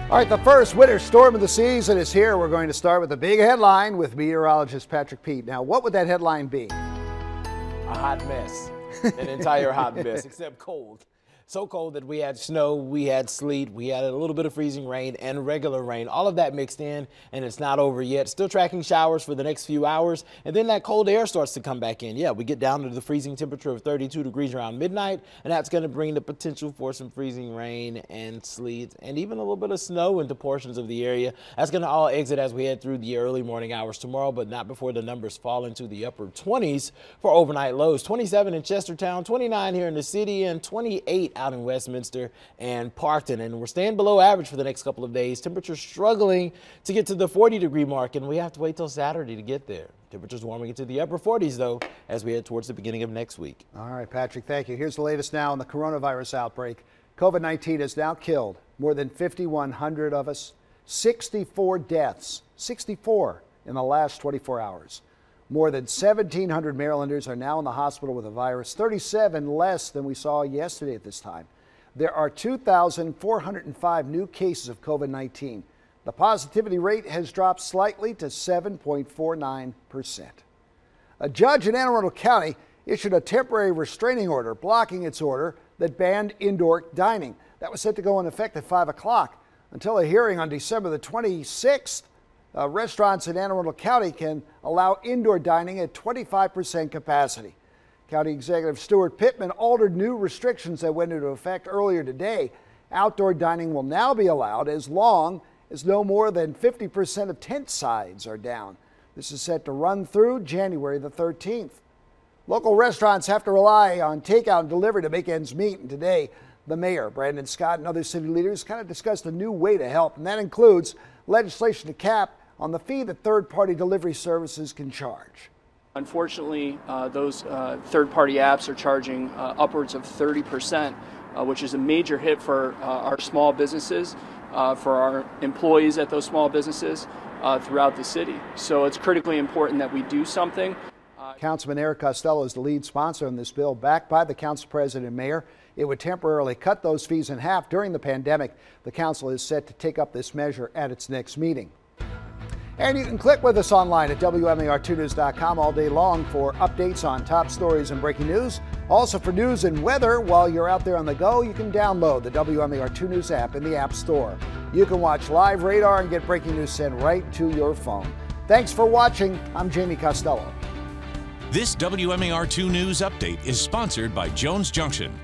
All right, the first winter storm of the season is here. We're going to start with a big headline with meteorologist Patrick Pete. Now, what would that headline be? A hot mess. An entire hot mess, except cold. So cold that we had snow, we had sleet, we had a little bit of freezing rain and regular rain. All of that mixed in, and it's not over yet. Still tracking showers for the next few hours, and then that cold air starts to come back in. Yeah, we get down to the freezing temperature of 32 degrees around midnight, and that's going to bring the potential for some freezing rain and sleet and even a little bit of snow into portions of the area. That's going to all exit as we head through the early morning hours tomorrow, but not before the numbers fall into the upper 20s for overnight lows. 27 in Chestertown, 29 here in the city, and 28 out in Westminster and Parkton. And we're staying below average for the next couple of days. Temperatures struggling to get to the 40-degree mark, and we have to wait till Saturday to get there. Temperatures warming into the upper 40s, though, as we head towards the beginning of next week. All right, Patrick, thank you. Here's the latest now on the coronavirus outbreak. COVID-19 has now killed more than 5,100 of us. 64 deaths, 64 in the last 24 hours. More than 1,700 Marylanders are now in the hospital with the virus, 37 less than we saw yesterday at this time. There are 2,405 new cases of COVID-19. The positivity rate has dropped slightly to 7.49%. A judge in Anne Arundel County issued a temporary restraining order blocking its order that banned indoor dining. That was set to go into effect at 5 o'clock. Until a hearing on December the 26th, restaurants in Anne Arundel County can allow indoor dining at 25% capacity. County Executive Stuart Pittman altered new restrictions that went into effect earlier today. Outdoor dining will now be allowed as long as no more than 50% of tent sides are down. This is set to run through January the 13th. Local restaurants have to rely on takeout and delivery to make ends meet, and today the mayor, Brandon Scott, and other city leaders kind of discussed a new way to help, and that includes legislation to cap on the fee that third-party delivery services can charge. Unfortunately, those third-party apps are charging upwards of 30%, which is a major hit for our small businesses, for our employees at those small businesses throughout the city. So it's critically important that we do something. Councilman Eric Costello is the lead sponsor on this bill, backed by the council president and mayor. It would temporarily cut those fees in half during the pandemic. The council is set to take up this measure at its next meeting. And you can click with us online at WMAR2news.com all day long for updates on top stories and breaking news. Also for news and weather, while you're out there on the go, you can download the WMAR2 News app in the App Store. You can watch live radar and get breaking news sent right to your phone. Thanks for watching. I'm Jamie Costello. This WMAR2 News update is sponsored by Jones Junction,